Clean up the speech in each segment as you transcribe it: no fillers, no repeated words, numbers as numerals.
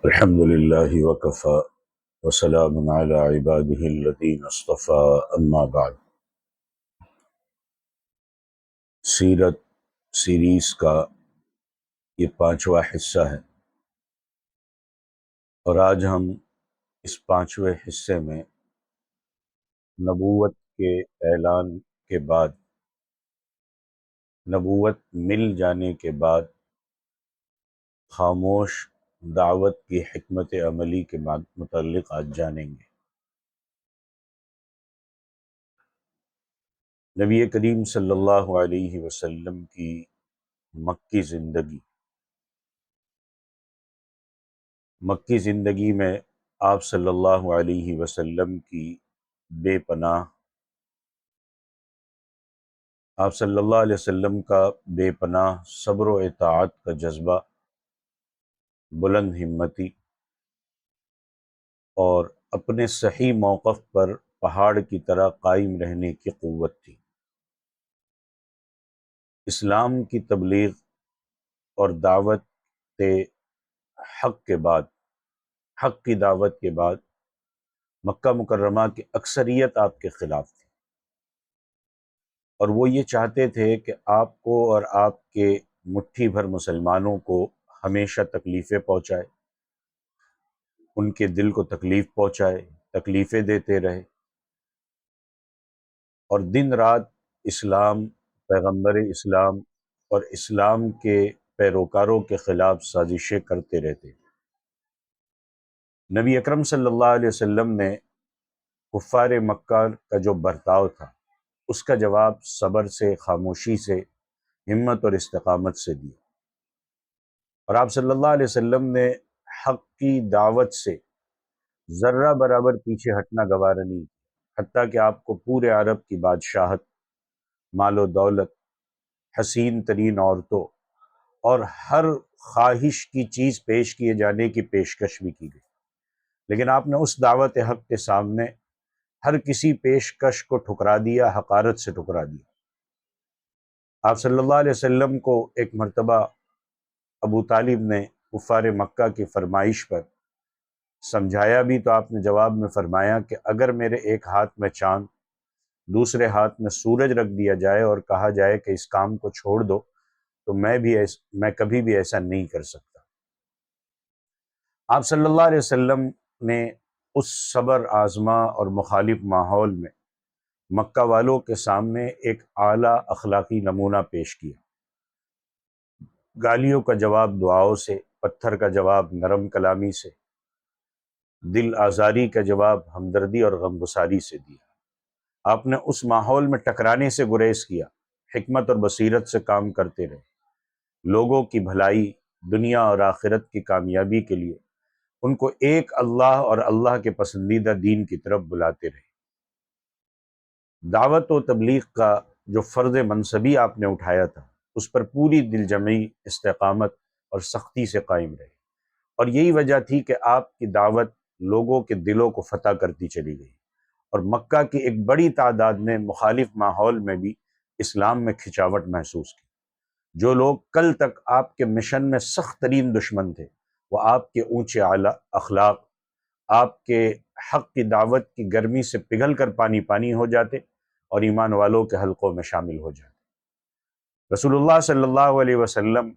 الحمد للہ وکفی وسلام علی عبادہ الذین اصطفی اما بعد۔ سیرت سیریز کا یہ 5واں حصہ ہے، اور آج ہم اس 5ویں حصے میں نبوت کے اعلان کے بعد، نبوت مل جانے کے بعد خاموش دعوت کی حکمت عملی کے متعلق آج جانیں گے۔ نبی کریم صلی اللہ علیہ وسلم کی مکی زندگی میں آپ صلی اللہ علیہ وسلم کی بے پناہ، آپ صلی اللہ علیہ وسلم کا بے پناہ صبر و اطاعت کا جذبہ، بلند ہمتی اور اپنے صحیح موقف پر پہاڑ کی طرح قائم رہنے کی قوت تھی۔ اسلام کی تبلیغ اور دعوت حق کے بعد، حق کی دعوت کے بعد مکہ مکرمہ کی اکثریت آپ کے خلاف تھی، اور وہ یہ چاہتے تھے کہ آپ کو اور آپ کے مٹھی بھر مسلمانوں کو ہمیشہ تکلیفیں پہنچائے، ان کے دل کو تکلیف پہنچائے، تکلیفیں دیتے رہے، اور دن رات اسلام، پیغمبر اسلام اور اسلام کے پیروکاروں کے خلاف سازشیں کرتے رہتے۔ نبی اکرم صلی اللہ علیہ وسلم نے کفار مکہ کا جو برتاؤ تھا، اس کا جواب صبر سے، خاموشی سے، ہمت اور استقامت سے دیا، اور آپ صلی اللہ علیہ وسلم نے حق کی دعوت سے ذرہ برابر پیچھے ہٹنا گوارا نہیں، حتیٰ کہ آپ کو پورے عرب کی بادشاہت، مال و دولت، حسین ترین عورتوں اور ہر خواہش کی چیز پیش کیے جانے کی پیشکش بھی کی گئی، لیکن آپ نے اس دعوت حق کے سامنے ہر کسی پیشکش کو ٹھکرا دیا، حقارت سے ٹھکرا دیا۔ آپ صلی اللہ علیہ وسلم کو ایک مرتبہ ابو طالب نے کفار مکہ کی فرمائش پر سمجھایا بھی، تو آپ نے جواب میں فرمایا کہ اگر میرے ایک ہاتھ میں چاند، دوسرے ہاتھ میں سورج رکھ دیا جائے اور کہا جائے کہ اس کام کو چھوڑ دو، تو میں کبھی بھی ایسا نہیں کر سکتا۔ آپ صلی اللہ علیہ وسلم نے اس صبر آزما اور مخالف ماحول میں مکہ والوں کے سامنے ایک اعلیٰ اخلاقی نمونہ پیش کیا۔ گالیوں کا جواب دعاؤں سے، پتھر کا جواب نرم کلامی سے، دل آزاری کا جواب ہمدردی اور غمگساری سے دیا۔ آپ نے اس ماحول میں ٹکرانے سے گریز کیا، حکمت اور بصیرت سے کام کرتے رہے، لوگوں کی بھلائی، دنیا اور آخرت کی کامیابی کے لیے ان کو ایک اللہ اور اللہ کے پسندیدہ دین کی طرف بلاتے رہے۔ دعوت و تبلیغ کا جو فرض منصبی آپ نے اٹھایا تھا، اس پر پوری دل جمعی، استقامت اور سختی سے قائم رہے، اور یہی وجہ تھی کہ آپ کی دعوت لوگوں کے دلوں کو فتح کرتی چلی گئی، اور مکہ کی ایک بڑی تعداد نے مخالف ماحول میں بھی اسلام میں کھچاوٹ محسوس کی۔ جو لوگ کل تک آپ کے مشن میں سخت ترین دشمن تھے، وہ آپ کے اونچے اعلیٰ اخلاق، آپ کے حق کی دعوت کی گرمی سے پگھل کر پانی پانی ہو جاتے اور ایمان والوں کے حلقوں میں شامل ہو جاتے۔ رسول اللہ صلی اللہ علیہ وسلم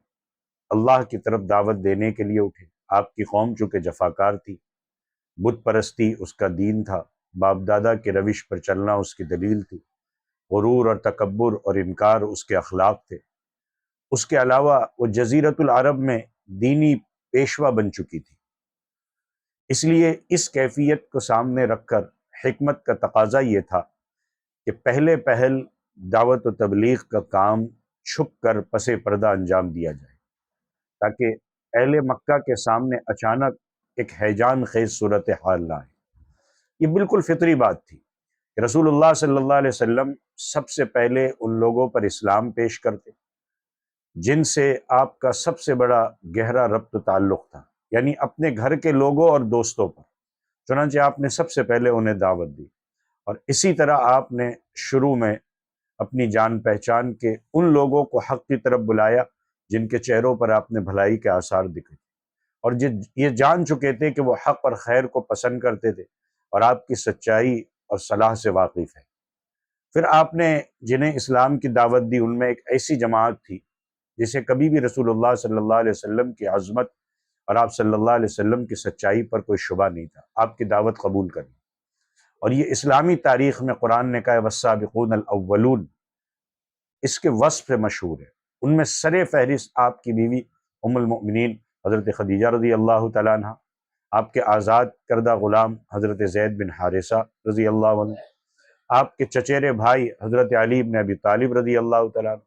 اللہ کی طرف دعوت دینے کے لیے اٹھے۔ آپ کی قوم چونکہ جفاکار تھی، بت پرستی اس کا دین تھا، باپ دادا کے روش پر چلنا اس کی دلیل تھی، غرور اور تکبر اور انکار اس کے اخلاق تھے۔ اس کے علاوہ وہ جزیرۃ العرب میں دینی پیشوا بن چکی تھی، اس لیے اس کیفیت کو سامنے رکھ کر حکمت کا تقاضا یہ تھا کہ پہل دعوت و تبلیغ کا کام چھپ کر پس پردہ انجام دیا جائے، تاکہ اہل مکہ کے سامنے اچانک ایک ہیجان خیز صورتحال نہ آئے۔ یہ بالکل فطری بات تھی کہ رسول اللہ صلی اللہ علیہ وسلم سب سے پہلے ان لوگوں پر اسلام پیش کرتے جن سے آپ کا سب سے بڑا گہرا ربط و تعلق تھا، یعنی اپنے گھر کے لوگوں اور دوستوں پر۔ چنانچہ آپ نے سب سے پہلے انہیں دعوت دی، اور اسی طرح آپ نے شروع میں اپنی جان پہچان کے ان لوگوں کو حق کی طرف بلایا جن کے چہروں پر آپ نے بھلائی کے آثار دکھے، اور یہ جان چکے تھے کہ وہ حق اور خیر کو پسند کرتے تھے اور آپ کی سچائی اور صلاح سے واقف ہے۔ پھر آپ نے جنہیں اسلام کی دعوت دی ان میں ایک ایسی جماعت تھی جسے کبھی بھی رسول اللہ صلی اللہ علیہ وسلم کی عظمت اور آپ صلی اللہ علیہ وسلم کی سچائی پر کوئی شبہ نہیں تھا، آپ کی دعوت قبول کرنی۔ اور یہ اسلامی تاریخ میں قرآن نے کہا ہے والسابقون الاولون، اس کے وصف سے مشہور ہے۔ ان میں سر فہرست آپ کی بیوی ام المؤمنین حضرت خدیجہ رضی اللہ تعالیٰ عنہ، آپ کے آزاد کردہ غلام حضرت زید بن حارثہ رضی اللہ عنہ، آپ کے چچیرے بھائی حضرت علی بن ابی طالب رضی اللہ تعالیٰ عنہ،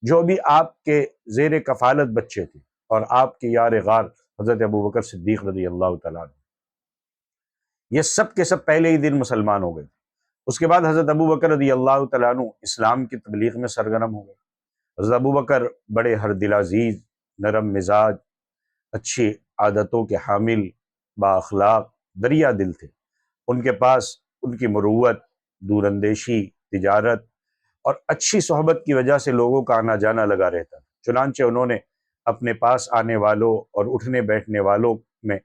جو بھی آپ کے زیر کفالت بچے تھے، اور آپ کے یار غار حضرت ابوبکر صدیق رضی اللہ تعالیٰ عنہ۔ یہ سب کے سب پہلے ہی دن مسلمان ہو گئے۔ اس کے بعد حضرت ابوبکر رضی اللہ تعالیٰ عنہ اسلام کی تبلیغ میں سرگرم ہو گئے۔ حضرت ابوبکر بڑے ہر دل عزیز، نرم مزاج، اچھی عادتوں کے حامل، با اخلاق، دریا دل تھے۔ ان کے پاس ان کی مروت، دور اندیشی، تجارت اور اچھی صحبت کی وجہ سے لوگوں کا آنا جانا لگا رہتا تھا۔ چنانچہ انہوں نے اپنے پاس آنے والوں اور اٹھنے بیٹھنے والوں میں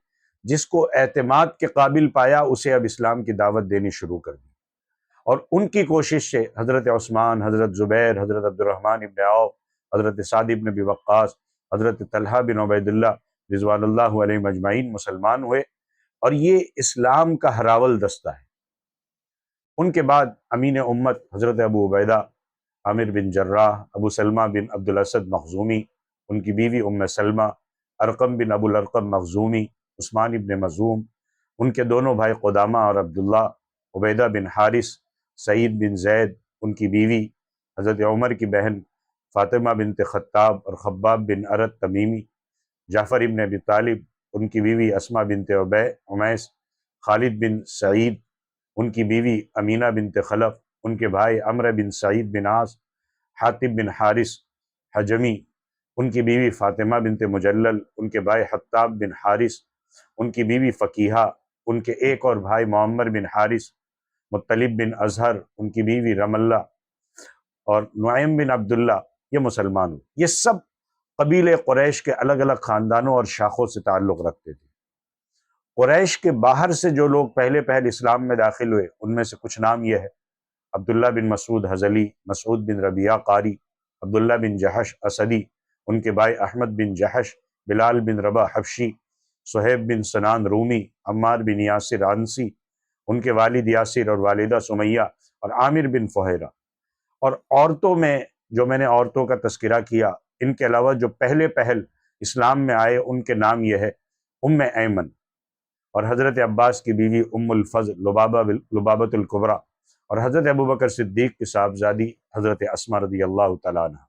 جس کو اعتماد کے قابل پایا اسے اب اسلام کی دعوت دینی شروع کر دی، اور ان کی کوشش سے حضرت عثمان، حضرت زبیر، حضرت عبد الرحمن ابن عوف، حضرت سعد بن ابی وقاص، حضرت طلحہ بن عبید اللہ رضوان اللہ علیہم اجمعین مسلمان ہوئے، اور یہ اسلام کا ہراول دستہ ہے۔ ان کے بعد امین امت حضرت ابو عبیدہ عامر بن جراح، ابو سلمہ بن عبد الاسد مخزومی، ان کی بیوی ام سلمہ، ارقم بن ابو الارقم مخزومی، عثمان ابن مظعوم، ان کے دونوں بھائی قدامہ اور عبداللہ، عبیدہ بن حارث، سعید بن زید، ان کی بیوی حضرت عمر کی بہن فاطمہ بنت خطاب اور خباب بن ارد تمیمی، جعفر ابن ابی طالب، ان کی بیوی اسماء بنت عمیس، خالد بن سعید، ان کی بیوی امینہ بنت خلف، ان کے بھائی عمرو بن سعید بن عاص، حاتب بن حارث حجمی، ان کی بیوی فاطمہ بنت مجلل، ان کے بھائی حطاب بن حارث، ان کی بیوی فقیہہ، ان کے ایک اور بھائی معمر بن حارث، مطلب بن اظہر، ان کی بیوی رملہ اور نعیم بن عبداللہ، یہ مسلمان ہوئے۔ یہ سب قبیلے قریش کے الگ الگ خاندانوں اور شاخوں سے تعلق رکھتے تھے۔ قریش کے باہر سے جو لوگ پہلے اسلام میں داخل ہوئے ان میں سے کچھ نام یہ ہے: عبداللہ بن مسعود حضلی، مسعود بن ربیعہ قاری، عبداللہ بن جحش اسدی، ان کے بھائی احمد بن جحش، بلال بن رباح حبشی، صہیب بن سنان رومی، عمار بن یاسر عنسی، ان کے والد یاسر اور والدہ سمیہ، اور عامر بن فہیرہ۔ اور عورتوں میں جو میں نے عورتوں کا تذکرہ کیا، ان کے علاوہ جو پہل اسلام میں آئے ان کے نام یہ ہے: ام ایمن، اور حضرت عباس کی بیوی ام الفضل لبابۃ الکبریٰ، اور حضرت ابوبکر صدیق کی صاحبزادی حضرت اسماء رضی اللہ تعالیٰ عنہ۔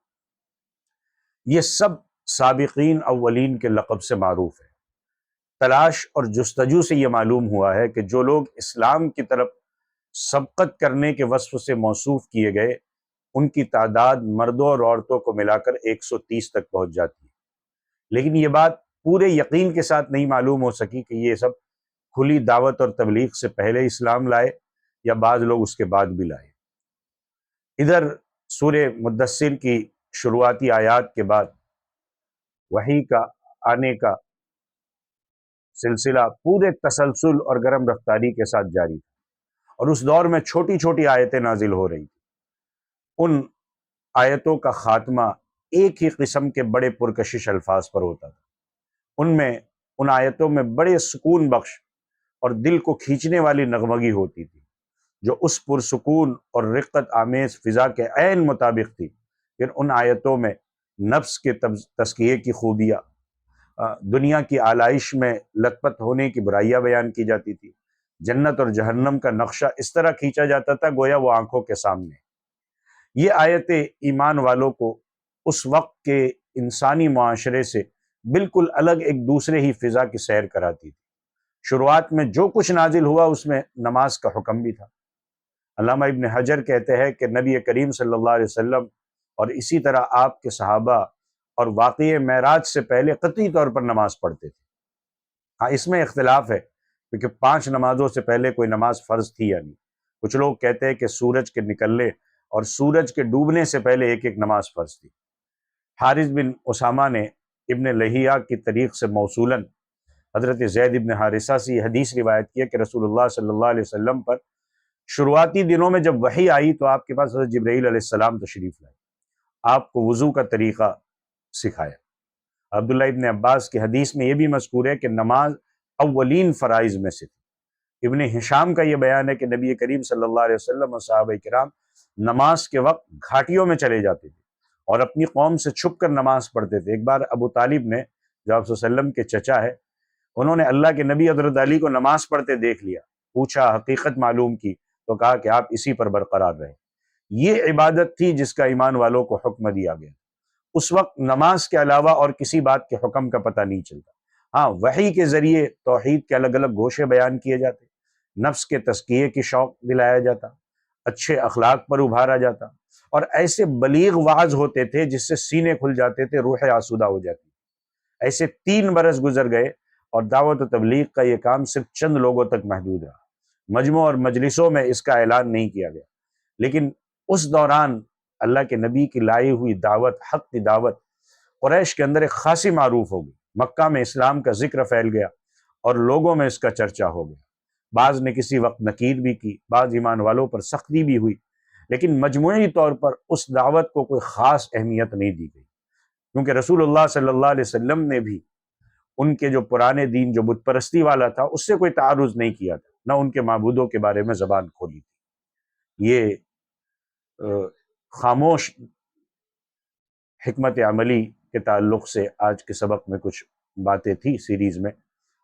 یہ سب سابقین اولین کے لقب سے معروف ہے۔ تلاش اور جستجو سے یہ معلوم ہوا ہے کہ جو لوگ اسلام کی طرف سبقت کرنے کے وصف سے موصوف کیے گئے ان کی تعداد مردوں اور عورتوں کو ملا کر 130 تک پہنچ جاتی ہے، لیکن یہ بات پورے یقین کے ساتھ نہیں معلوم ہو سکی کہ یہ سب کھلی دعوت اور تبلیغ سے پہلے اسلام لائے یا بعض لوگ اس کے بعد بھی لائے۔ ادھر سورہ مدثر کی شروعاتی آیات کے بعد وحی کا آنے کا سلسلہ پورے تسلسل اور گرم رفتاری کے ساتھ جاری تھا، اور اس دور میں چھوٹی چھوٹی آیتیں نازل ہو رہی تھیں۔ ان آیتوں کا خاتمہ ایک ہی قسم کے بڑے پرکشش الفاظ پر ہوتا تھا۔ ان آیتوں میں بڑے سکون بخش اور دل کو کھینچنے والی نغمگی ہوتی تھی جو اس پرسکون اور رقت آمیز فضا کے عین مطابق تھی۔ پھر ان آیتوں میں نفس کے تزکیے کی خوبیاں، دنیا کی آلائش میں لت پت ہونے کی برائیاں بیان کی جاتی تھی، جنت اور جہنم کا نقشہ اس طرح کھینچا جاتا تھا گویا وہ آنکھوں کے سامنے۔ یہ آیتیں ایمان والوں کو اس وقت کے انسانی معاشرے سے بالکل الگ ایک دوسرے ہی فضا کی سیر کراتی تھی۔ شروعات میں جو کچھ نازل ہوا اس میں نماز کا حکم بھی تھا۔ علامہ ابن حجر کہتے ہیں کہ نبی کریم صلی اللہ علیہ وسلم اور اسی طرح آپ کے صحابہ اور واقعہ معراج سے پہلے قطعی طور پر نماز پڑھتے تھے۔ ہاں، اس میں اختلاف ہے کیونکہ 5 نمازوں سے پہلے کوئی نماز فرض تھی یا نہیں۔ کچھ لوگ کہتے ہیں کہ سورج کے نکلنے اور سورج کے ڈوبنے سے پہلے ایک ایک نماز فرض تھی۔ حارث بن اسامہ نے ابن لہیہ کی طریق سے موصولاً حضرت زید بن حارثہ سے یہ حدیث روایت کی ہے کہ رسول اللہ صلی اللہ علیہ وسلم پر شروعاتی دنوں میں جب وحی آئی تو آپ کے پاس حضرت جبرائیل علیہ السلام تشریف لائے، آپ کو وضو کا طریقہ سکھایا۔ عبداللہ ابن عباس کی حدیث میں یہ بھی مذکور ہے کہ نماز اولین فرائض میں سے تھی۔ ابن ہشام کا یہ بیان ہے کہ نبی کریم صلی اللہ علیہ وسلم اور صحابہ کرام نماز کے وقت گھاٹیوں میں چلے جاتے تھے اور اپنی قوم سے چھپ کر نماز پڑھتے تھے۔ ایک بار ابو طالب نے، جو آپ صلی اللہ علیہ وسلم کے چچا ہے، انہوں نے اللہ کے نبی حضرت علی کو نماز پڑھتے دیکھ لیا، پوچھا، حقیقت معلوم کی تو کہا کہ آپ اسی پر برقرار رہے۔ یہ عبادت تھی جس کا ایمان والوں کو حکم دیا گیا۔ اس وقت نماز کے علاوہ اور کسی بات کے حکم کا پتہ نہیں چلتا۔ ہاں، وحی کے ذریعے توحید کے الگ الگ گوشے بیان کیے جاتے، نفس کے تزکیے کی شوق دلایا جاتا، اچھے اخلاق پر ابھارا جاتا، اور ایسے بلیغ وعظ ہوتے تھے جس سے سینے کھل جاتے تھے، روح آسودہ ہو جاتی۔ ایسے 3 برس گزر گئے اور دعوت و تبلیغ کا یہ کام صرف چند لوگوں تک محدود رہا۔ مجموع اور مجلسوں میں اس کا اعلان نہیں کیا گیا، لیکن اس دوران اللہ کے نبی کی لائی ہوئی دعوت، حق کی دعوت، قریش کے اندر ایک خاصی معروف ہو گئی۔ مکہ میں اسلام کا ذکر پھیل گیا اور لوگوں میں اس کا چرچا ہو گیا۔ بعض نے کسی وقت نکیر بھی کی، بعض ایمان والوں پر سختی بھی ہوئی، لیکن مجموعی طور پر اس دعوت کو کوئی خاص اہمیت نہیں دی گئی، کیونکہ رسول اللہ صلی اللہ علیہ وسلم نے بھی ان کے جو پرانے دین جو بت پرستی والا تھا اس سے کوئی تعارض نہیں کیا تھا، نہ ان کے معبودوں کے بارے میں زبان کھولی تھی۔ یہ خاموش حکمت عملی کے تعلق سے آج کے سبق میں کچھ باتیں تھی سیریز میں،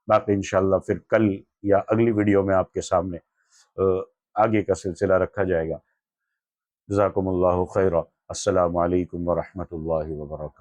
باقی انشاءاللہ پھر کل یا اگلی ویڈیو میں آپ کے سامنے آگے کا سلسلہ رکھا جائے گا۔ جزاکم اللہ خیرا۔ السلام علیکم ورحمۃ اللہ وبرکاتہ۔